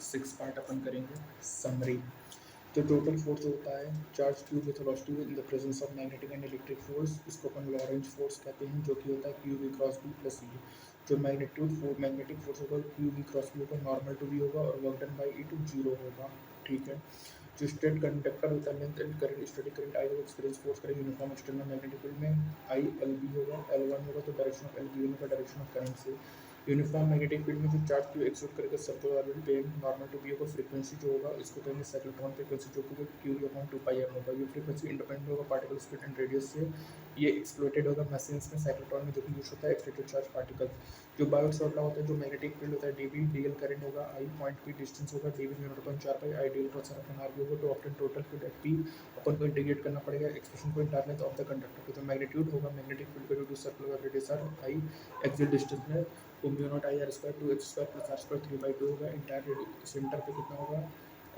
6 part अपन करेंगे। Summary, तो total force होता है charge Q with velocity in the presence of magnetic and electric force, इसको अपन Lorentz force कहते हैं, जो कि होता है q we cross B plus E. जो मैग्नेटिक फोर्स होगा क्यू वी क्रॉस बी होगा, नॉर्मल टू बी होगा और work done by it zero होगा। ठीक है। जो स्ट्रेट कंडक्टर होता है, length and current static current I होगा, एक्सपीरियंस फोर्स करेंगे यूनिफॉर्म एक्सटर्नल मैग्नेटिक फील्ड में, आई एल बी होगा, एल वन होगा तो डायरेक्शन ऑफ एल बी होगा डायरेक्शन ऑफ करंट से। यूनिफॉर्म मैग्नेटिक फील्ड में जो चार्ज क्यू एक्सोट करेगा सर्कुलर ऑर्बिट पे नॉर्मल टू बी होगा, फ्रीक्वेंसी जो होगा इसको कहेंगे साइक्लोट्रॉन फ्रीक्वेंसी, जो कि क्यू अपॉन 2 पाई एम होगा। ये फ्रीक्वेंसी इंडिपेंडेंट होगा पार्टिकल स्पीड एंड रेडियस से। ये एक्सप्लोइटेड होगा मशीन्स में साइक्लोट्रॉन में, जो कि यूज होता है एक्साइटेड चार्ज पार्टिकल। जो बायोट लॉ होता है, जो मैग्नेटिक फील्ड होता है डीबी, डीएल करंट होगा, आई पॉइंट पी डिस्टेंस होगा, dB mu not upon 4 pi I dl cross r upon r भी होगा। तो obtain total field at P अपन को इंटीग्रेट करना पड़ेगा एक्सप्रेशन को entire length of the conductor को। तो मैग्नीट्यूड होगा मैग्नेटिक फील्ड का जो circular radius R I axial distance में, तो mu not I R square 2 H square plus R square 3/2 होगा। इंटायर सेंटर पे कितना होगा,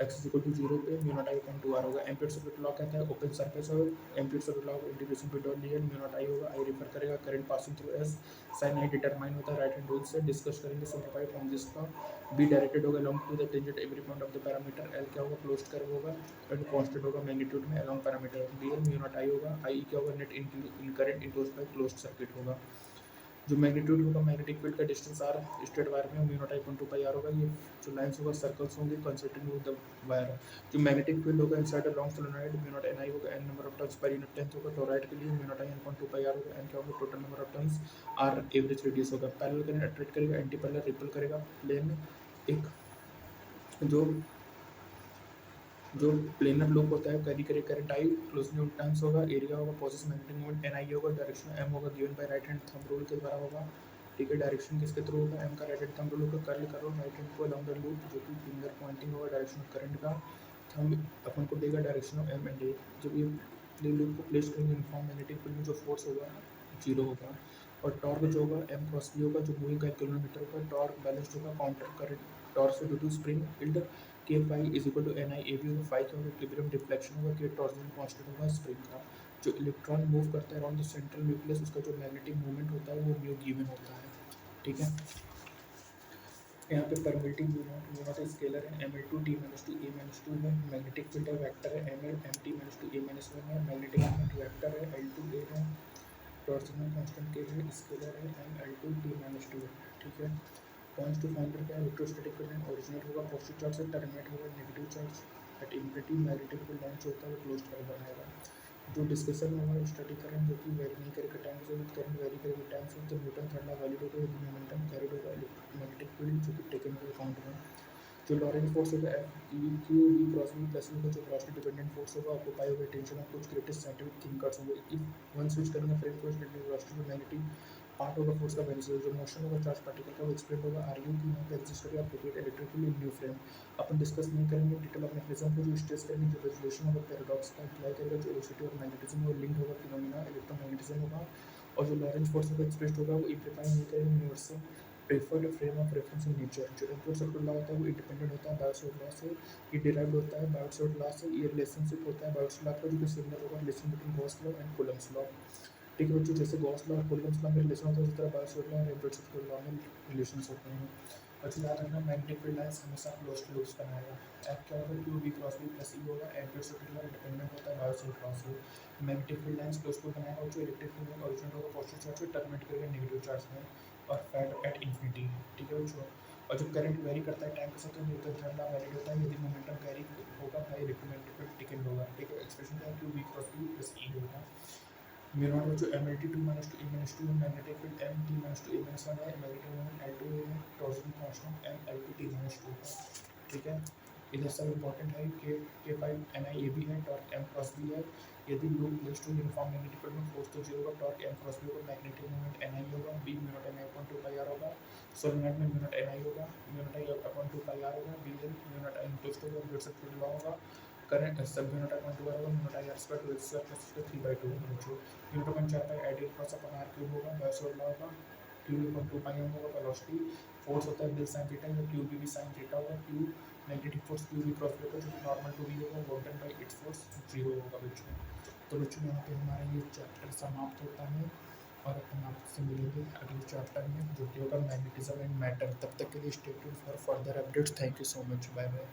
एक्स इक्वल टू 0 पे mu not I upon 2 R होगा। एम्पियर सर्किट लॉ कहता है ओपन सरफेस और एम्पियर सर्किट लॉ इंटीग्रेशन पे dot d mu not I होगा, आई रेफर करेगा current passing through S, sign I determine होता है राइट हैंड रूल से, डिस्कस करेंगे simplify from this law. B directed होगा along to the tangent every point of the parameter, L क्या होगा closed curve होगा and constant होगा magnitude में along parameter, d L mu not I होगा, I क्या होगा net in current enclosed by closed circuit होगा। जो मैग्नीट्यूड होगा मैग्नेटिक फील्ड का डिस्टेंस आर स्ट्रेट वायर में mu not I upon 2 pi R होगा। ये जो लाइंस होगा सर्कल्स होंगे कंसिडरिंग विद द वायर। जो मैग्नेटिक फील्ड होगा inside a long solenoid mu not N I होगा, N number of turns per unit length होगा। टॉरॉइड के लिए mu not I upon 2 pi R होगा, एन क्या होगा total number of turns, R average radius होगा। Parallel current attract करेगा, anti parallel repel करेगा। प्लेन एक जो जो प्लेनर लूप होता है कैरी करे करंट आई क्लोजली टाइम्स होगा, एरिया होगा positive magnetic moment N I होगा, डायरेक्शन एम होगा given by right hand thumb rule के द्वारा होगा। ठीक है, डायरेक्शन किसके थ्रू होगा, एम का राइट हैंड थंब रूल का कर्ल करो राइट हैंड को अलोंग द लूप, जो कि फिंगर पॉइंटिंग होगा डायरेक्शन ऑफ करंट का। थंब अपन को देगा डायरेक्शन ऑफ एम एंड ए। जब ये प्ले लूप को प्लेस करेंगे यूनिफॉर्म मैग्नेटिक फील्ड में जो फोर्स होगा जीरो होगा, और टॉर्क जो होगा एम क्रॉस बी होगा, जो मूविंग का किलोमीटर होगा। टॉर्क बैलेंस्ड होगा काउंटर करंट टॉर्क से due to spring field, K phi is equal to N I A B होगा, फाई का होगा इक्विलिब्रियम डिफ्लेक्शन होगा, के टॉर्जन कांस्टेंट होगा स्प्रिंग का। जो इलेक्ट्रॉन मूव करता है अराउंड द सेंट्रल न्यूक्लियस, उसका जो मैग्नेटिक मूवमेंट होता है वो म्यू गिवन होता है। ठीक है, यहाँ पे परमिटिंग म्यू नॉट स्केलर है, M L two T minus two A minus two है। मैग्नेटिक फील्ड है वेक्टर है, M L M T minus two A minus one है। मैग्नेटिक मोमेंट वेक्टर है, एल टू ए है। Torsional constant के लिए scalar है, M L two T minus two है। ठीक है, पॉइंट्स टू फाइंड क्या है, इलेक्ट्रोस्टैटिक फील्ड ओरिजिनेट होगा पॉजिटिव चार्ज से, टर्मिनेट होगा negative charge at infinity. Magnetic field line जो होता है वो क्लोज्ड कर्व बनाएगा। जो डिस्कशन होगा स्टैटिक करंट जो कि वेरी नहीं करेगा टाइम से, विद करंट वेरी करेगा टाइम से, तो न्यूटन थर्ड लॉ वैलिड होगा, यदि मोमेंटम कैरिड होगा मैग्नेटिक फील्ड जो कि टेकन होगा अकाउंट में। जो लॉरेंट फोर्स होगा F E Q we cross B plus होगा, जो क्रॉसली डिपेंडेंट फोर्स होगा ऑक्यूपाई होगा टेंशन ऑफ कुछ ग्रेटेस्ट साइंटिफिक थिंकर्स होंगे। इफ वन स्विच करेंगे frame force velocity magnetic part होगा फोर्स का बेनिफिट, जो मोशन होगा चार्ज पार्टिकल का वो एक्सप्लेन होगा। आर्ग्यू की यहाँ पे एग्जिस्ट करेगा अप्रोप्रिएट इलेक्ट्रिकल इन न्यू फ्रेम। अपन डिस्कस नहीं करेंगे डिटेल ऑफ मैग्नेटिज्म को, जो स्ट्रेस करेंगे जो रेजोल्यूशन होगा पैराडॉक्स का अप्लाई करेगा, जो वेलोसिटी और मैग्नेटिज्म और लिंक होगा फिनोमेना इलेक्ट्रोमैग्नेटिज्म होगा। और जो लॉरेंट फोर्स होगा एक्सप्रेस्ड होगा वो इम्प्लीफाई नहीं करेंगे universal preferred frame of reference in nature. जो एम्पियर सर्किट लॉ होता है वो इंडिपेंडेंट होता है बायोट लॉ से, ये डिराइव्ड होता है बायोट लॉ से। ये रिलेशनशिप होता है बायोट लॉ का, जो कि सिमिलर होगा relation between Gauss law and Coulomb's law. ठीक है बच्चों, जैसे गॉस लॉ और कूलम्ब्स लॉ में रिलेशन होता है, उसी तरह बायोट लॉ और एम्पियर सर्किट लॉ में रिलेशन होते हैं। बच्चों याद रखना मैग्नेटिक फील्ड लाइंस हमेशा क्लोज्ड लूप्स बनाएगा। एफ क्या होगा q B cross B plus E होगा। एम्पियर सर्किट लॉ इंडिपेंडेंट होता है बायोट लॉ से। Magnetic field lines closed loop बनाएगा, और जो इलेक्ट्रिक फील्ड में ओरिजिनेट होगा पॉजिटिव चार्ज से टर्मिनेट करेगा नेगेटिव चार्ज में और फैट एट इन्फिनिटी। ठीक है बच्चों, और जब करंट वेरी करता है टाइम के साथ तो न्यूटन थर्ड लॉ वैलिड होता है, यदि मोमेंटम कैरी होगा बाय इलेक्ट्रोमैग्नेटिक फील्ड टिकन होगा। ठीक है, एक्सप्रेशन क्या है, q B cross B plus E होगा। म्यू नॉट बच्चों M L T two minus two A minus two, magnetic field M T minus two A minus one है। Magnetic moment L two है, torsion constant M L two T minus two है। ठीक है, इधर सब important है, के five N I A B है, टॉर्क एम क्रॉस बी है। यदि loop place to uniform magnetic field में फोर्स तो जीरो होगा, टॉर्क एम क्रॉस बी होगा, मैग्नेटिक मोमेंट एन आई होगा, B mu not N I upon 2 pi R होगा। Solenoid में म्यू नॉट एन आई होगा, mu not I upon 2 pi R होगा, B L mu not I enclosed होगा, blood circulate law होगा। Current सब mu not upon 2 होगा, mu not I R square 2 X square plus 3/2 होगा बच्चों। Mu not upon 4 pi ideal cross upon R cube होगा, Biot law होगा। Q upon 2 pi M होगा, velocity force होता है बिल साइन थीटा या क्यू बी साइन थीटा होगा। Q magnetic force Q B cross होगा, जो कि नॉर्मल टू बी होगा, work done by its force zero होगा बच्चों। तो बच्चों यहाँ पे हमारा ये चैप्टर समाप्त होता है, और अपन आपसे मिलेंगे अगले चैप्टर में जो कि होगा मैग्नेटिज्म एंड मैटर। तब तक के लिए stay tuned for further updates. Thank you so much, bye bye.